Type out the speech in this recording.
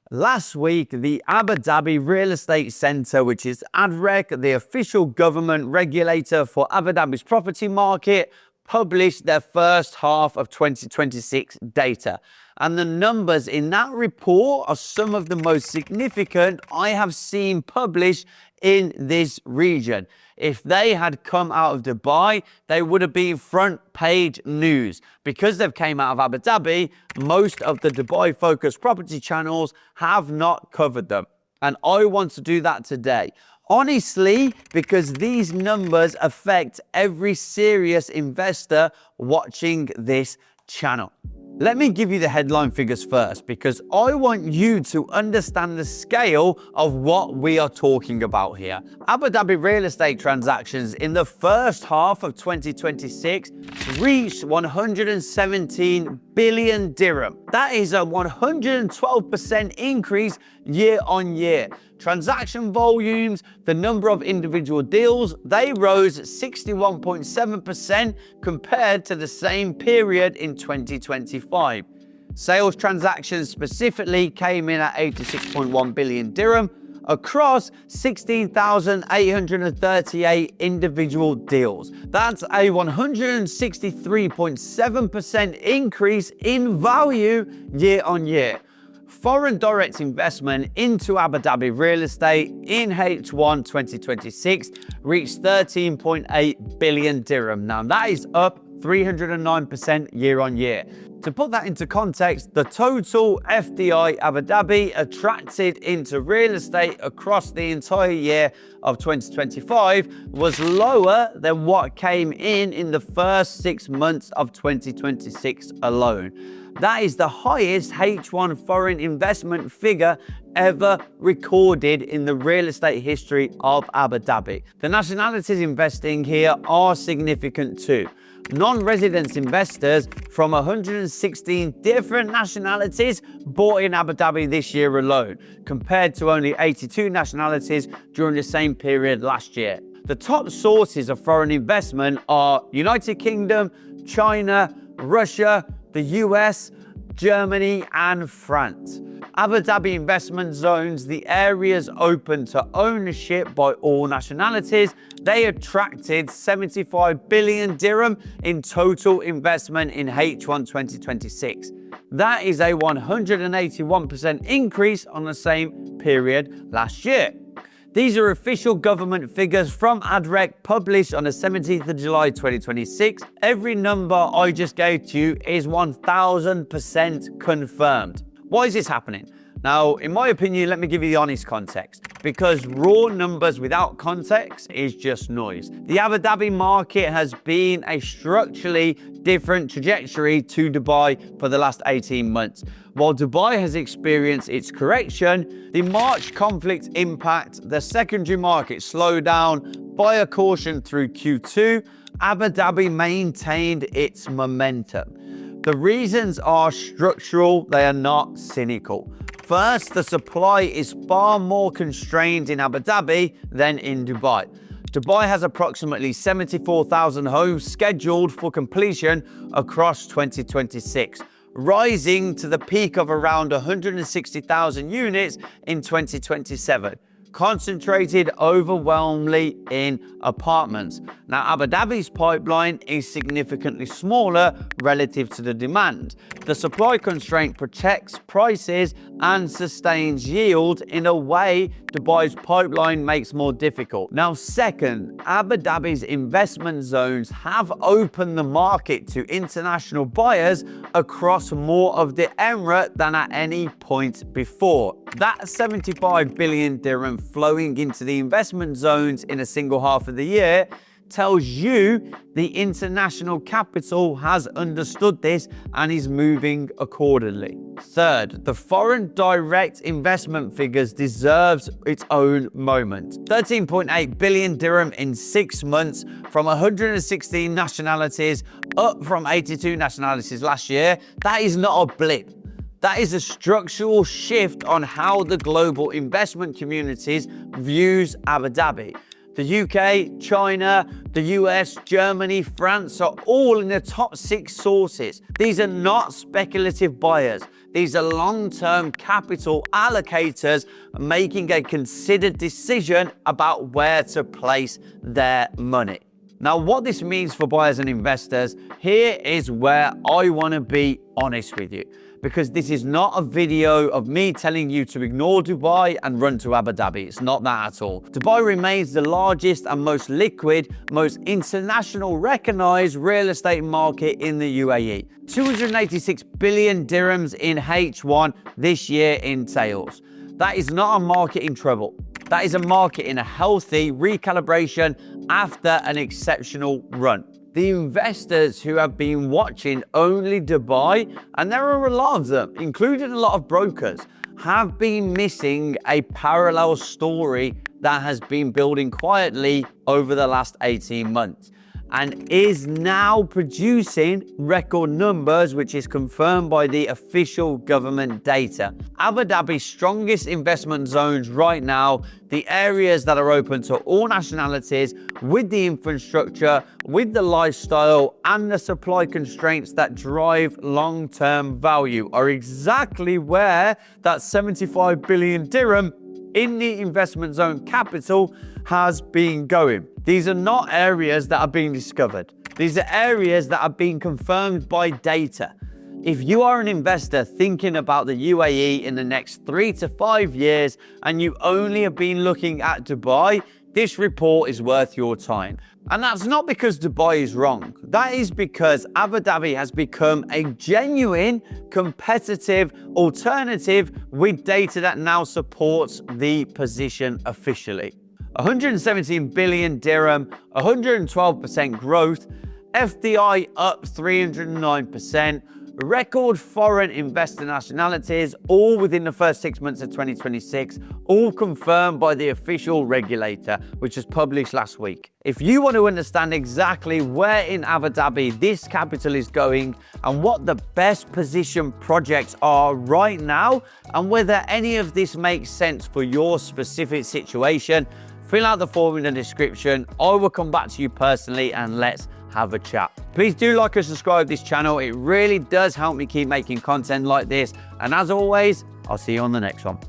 Last week, the Abu Dhabi Real Estate Centre, which is ADREC, the official government regulator for Abu Dhabi's property market, published their first half of 2026 data. And the numbers in that report are some of the most significant I have seen published in this region. If they had come out of Dubai, they would have been front page news. Because they've came out of Abu Dhabi, most of the Dubai focused property channels have not covered them. And I want to do that today. Honestly, because these numbers affect every serious investor watching this channel. Let me give you the headline figures first, because I want you to understand the scale of what we are talking about here. Abu Dhabi real estate transactions in the first half of 2026 reached 117 billion dirham. That is a 112% increase year on year. Transaction volumes, the number of individual deals, they rose 61.7% compared to the same period in 2025. Sales transactions specifically came in at 86.1 billion dirham across 16,838 individual deals. That's a 163.7% increase in value year on year. Foreign direct investment into Abu Dhabi real estate in H1 2026 reached 13.8 billion dirham. Now that is up 309% year on year. To put that into context, the total FDI Abu Dhabi attracted into real estate across the entire year of 2025 was lower than what came in the first 6 months of 2026 alone. That is the highest H1 foreign investment figure ever recorded in the real estate history of Abu Dhabi. The nationalities investing here are significant too. Non-resident investors from 116 different nationalities bought in Abu Dhabi this year alone, compared to only 82 nationalities during the same period last year. The top sources of foreign investment are United Kingdom, China, Russia, the US, Germany, and France. Abu Dhabi investment zones, the areas open to ownership by all nationalities, they attracted 75 billion dirham in total investment in H1 2026. That is a 181% increase on the same period last year. These are official government figures from ADREC published on the 17th of July 2026. Every number I just gave to you is 1000% confirmed. Why is this happening? Now, in my opinion, let me give you the honest context, because raw numbers without context is just noise. The Abu Dhabi market has been a structurally different trajectory to Dubai for the last 18 months. While Dubai has experienced its correction, the March conflict impact, the secondary market slowdown, buyer caution through Q2, Abu Dhabi maintained its momentum. The reasons are structural, they are not cynical. First, the supply is far more constrained in Abu Dhabi than in Dubai. Dubai has approximately 74,000 homes scheduled for completion across 2026, rising to the peak of around 160,000 units in 2027. Concentrated overwhelmingly in apartments. Now, Abu Dhabi's pipeline is significantly smaller relative to the demand. The supply constraint protects prices and sustains yield in a way Dubai's pipeline makes more difficult. Now, second, Abu Dhabi's investment zones have opened the market to international buyers across more of the emirate than at any point before. That 75 billion dirham flowing into the investment zones in a single half of the year tells you the international capital has understood this and is moving accordingly. Third, the foreign direct investment figures deserves its own moment. 13.8 billion dirham in 6 months from 116 nationalities, up from 82 nationalities last year. That is not a blip. That is a structural shift on how the global investment communities views Abu Dhabi. The UK, China, the US, Germany, France are all in the top 6 sources. These are not speculative buyers. These are long-term capital allocators making a considered decision about where to place their money. Now, what this means for buyers and investors, here is where I want to be honest with you, because this is not a video of me telling you to ignore Dubai and run to Abu Dhabi. It's not that at all. Dubai remains the largest and most liquid, most international recognized real estate market in the UAE. 286 billion dirhams in H1 this year in sales. That is not a market in trouble. That is a market in a healthy recalibration after an exceptional run. The investors who have been watching only Dubai, and there are a lot of them, including a lot of brokers, have been missing a parallel story that has been building quietly over the last 18 months. And is now producing record numbers, which is confirmed by the official government data. Abu Dhabi's strongest investment zones right now, the areas that are open to all nationalities, with the infrastructure, with the lifestyle, and the supply constraints that drive long-term value, are exactly where that 75 billion dirham in the investment zone capital has been going. These are not areas that are being discovered. These are areas that are being confirmed by data. If you are an investor thinking about the UAE in the next 3 to 5 years and you only have been looking at Dubai, this report is worth your time. And that's not because Dubai is wrong. That is because Abu Dhabi has become a genuine competitive alternative with data that now supports the position officially. 117 billion dirham, 112% growth, FDI up 309%, record foreign investor nationalities, all within the first 6 months of 2026, all confirmed by the official regulator, which was published last week. If you want to understand exactly where in Abu Dhabi this capital is going and what the best position projects are right now, and whether any of this makes sense for your specific situation, fill out the form in the description. I will come back to you personally and let's have a chat. Please do like and subscribe to this channel. It really does help me keep making content like this. And as always, I'll see you on the next one.